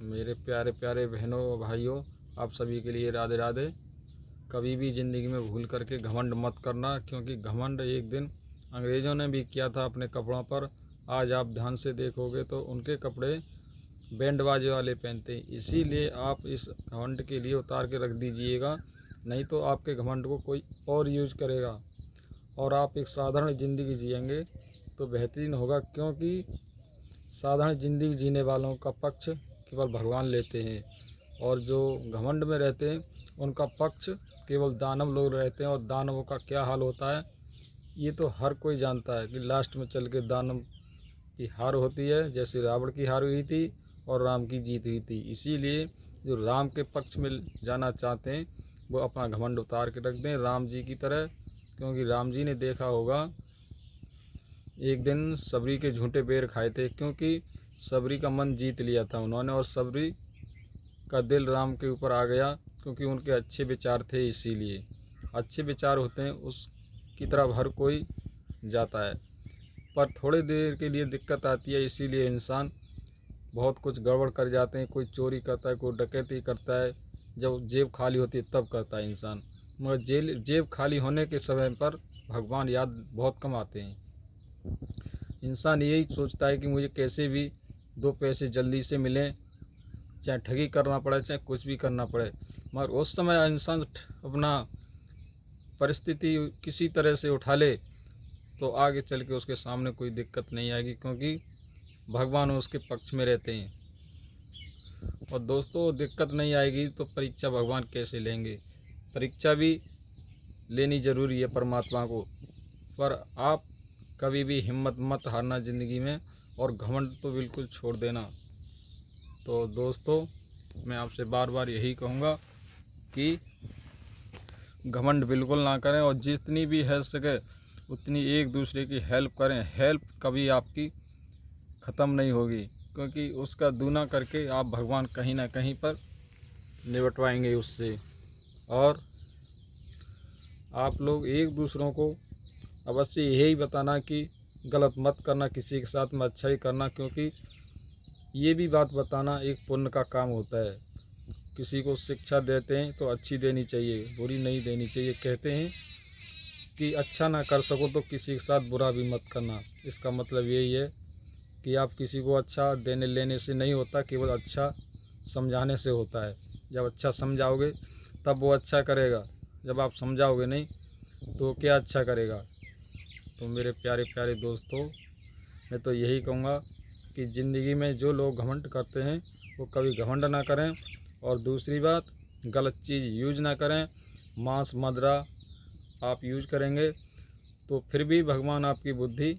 मेरे प्यारे प्यारे बहनों और भाइयों, आप सभी के लिए राधे राधे। कभी भी ज़िंदगी में भूल करके घमंड मत करना, क्योंकि घमंड एक दिन अंग्रेज़ों ने भी किया था अपने कपड़ों पर। आज आप ध्यान से देखोगे तो उनके कपड़े बैंड बाजे वाले पहनते हैं। इसीलिए आप इस घमंड के लिए उतार के रख दीजिएगा, नहीं तो आपके घमंड को कोई और यूज करेगा और आप एक साधारण ज़िंदगी जिएंगे तो बेहतरीन होगा। क्योंकि साधारण ज़िंदगी जीने वालों का पक्ष केवल भगवान लेते हैं, और जो घमंड में रहते हैं उनका पक्ष केवल दानव लोग रहते हैं। और दानवों का क्या हाल होता है ये तो हर कोई जानता है कि लास्ट में चल के दानव की हार होती है, जैसे रावण की हार हुई थी और राम की जीत हुई थी। इसीलिए जो राम के पक्ष में जाना चाहते हैं वो अपना घमंड उतार के रख दें राम जी की तरह। क्योंकि राम जी ने देखा होगा एक दिन सबरी के झूठे बेर खाए थे, क्योंकि सबरी का मन जीत लिया था उन्होंने, और सबरी का दिल राम के ऊपर आ गया क्योंकि उनके अच्छे विचार थे। इसीलिए अच्छे विचार होते हैं उसकी तरफ हर कोई जाता है, पर थोड़ी देर के लिए दिक्कत आती है। इसीलिए इंसान बहुत कुछ गड़बड़ कर जाते हैं। कोई चोरी करता है, कोई डकैती करता है, जब जेब खाली होती है तब करता है इंसान। मगर जेब खाली होने के समय पर भगवान याद बहुत कम आते हैं। इंसान यही सोचता है कि मुझे कैसे भी दो पैसे जल्दी से मिलें, चाहे ठगी करना पड़े चाहे कुछ भी करना पड़े। मगर उस समय इंसान अपना परिस्थिति किसी तरह से उठा ले तो आगे चल के उसके सामने कोई दिक्कत नहीं आएगी, क्योंकि भगवान उसके पक्ष में रहते हैं। और दोस्तों, दिक्कत नहीं आएगी तो परीक्षा भगवान कैसे लेंगे? परीक्षा भी लेनी ज़रूरी है परमात्मा को। पर आप कभी भी हिम्मत मत हारना ज़िंदगी में, और घमंड तो बिल्कुल छोड़ देना। तो दोस्तों, मैं आपसे बार बार यही कहूँगा कि घमंड बिल्कुल ना करें, और जितनी भी है सके उतनी एक दूसरे की हेल्प करें। हेल्प कभी आपकी ख़त्म नहीं होगी, क्योंकि उसका दूना करके आप भगवान कहीं ना कहीं पर निपटवाएंगे उससे। और आप लोग एक दूसरों को अवश्य यही बताना कि गलत मत करना, किसी के साथ में अच्छा ही करना, क्योंकि ये भी बात बताना एक पुण्य का काम होता है। किसी को शिक्षा देते हैं तो अच्छी देनी चाहिए, बुरी नहीं देनी चाहिए। कहते हैं कि अच्छा ना कर सको तो किसी के साथ बुरा भी मत करना। इसका मतलब यही है कि आप किसी को अच्छा देने लेने से नहीं होता, केवल अच्छा समझाने से होता है। जब अच्छा समझाओगे तब वो अच्छा करेगा, जब आप समझाओगे नहीं तो क्या अच्छा करेगा? तो मेरे प्यारे प्यारे दोस्तों, मैं तो यही कहूँगा कि ज़िंदगी में जो लोग घमंड करते हैं वो कभी घमंड ना करें। और दूसरी बात, गलत चीज़ यूज ना करें। मांस मदिरा आप यूज करेंगे तो फिर भी भगवान आपकी बुद्धि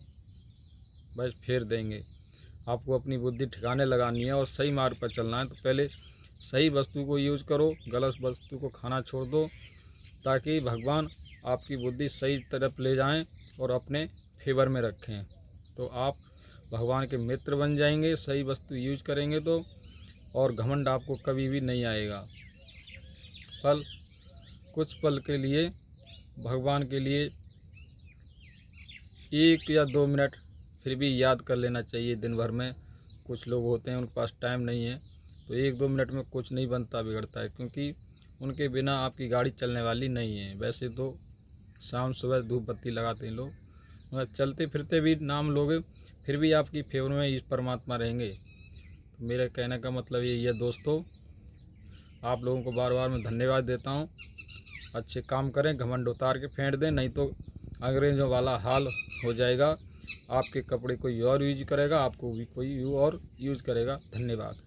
बस फेर देंगे। आपको अपनी बुद्धि ठिकाने लगानी है और सही मार्ग पर चलना है, तो पहले सही वस्तु को यूज करो, गलत वस्तु को खाना छोड़ दो, ताकि भगवान आपकी बुद्धि सही तरफ ले जाएं और अपने फेवर में रखें। तो आप भगवान के मित्र बन जाएंगे सही वस्तु यूज करेंगे तो, और घमंड आपको कभी भी नहीं आएगा। कुछ पल के लिए भगवान के लिए 1 या 2 मिनट फिर भी याद कर लेना चाहिए दिन भर में। कुछ लोग होते हैं उनके पास टाइम नहीं है, तो 1-2 मिनट में कुछ नहीं बनता बिगड़ता है, क्योंकि उनके बिना आपकी गाड़ी चलने वाली नहीं है। वैसे तो शाम सुबह धूप बत्ती लगाते हैं लोग, मगर चलते फिरते भी नाम लोगे फिर भी आपकी फेवर में इस परमात्मा रहेंगे। तो मेरे कहने का मतलब यही है दोस्तों, आप लोगों को बार बार मैं धन्यवाद देता हूँ। अच्छे काम करें, घमंड उतार के फेंक दें, नहीं तो अंग्रेज़ों वाला हाल हो जाएगा। आपके कपड़े कोई और यूज करेगा, आपको भी कोई और यूज़ करेगा। धन्यवाद।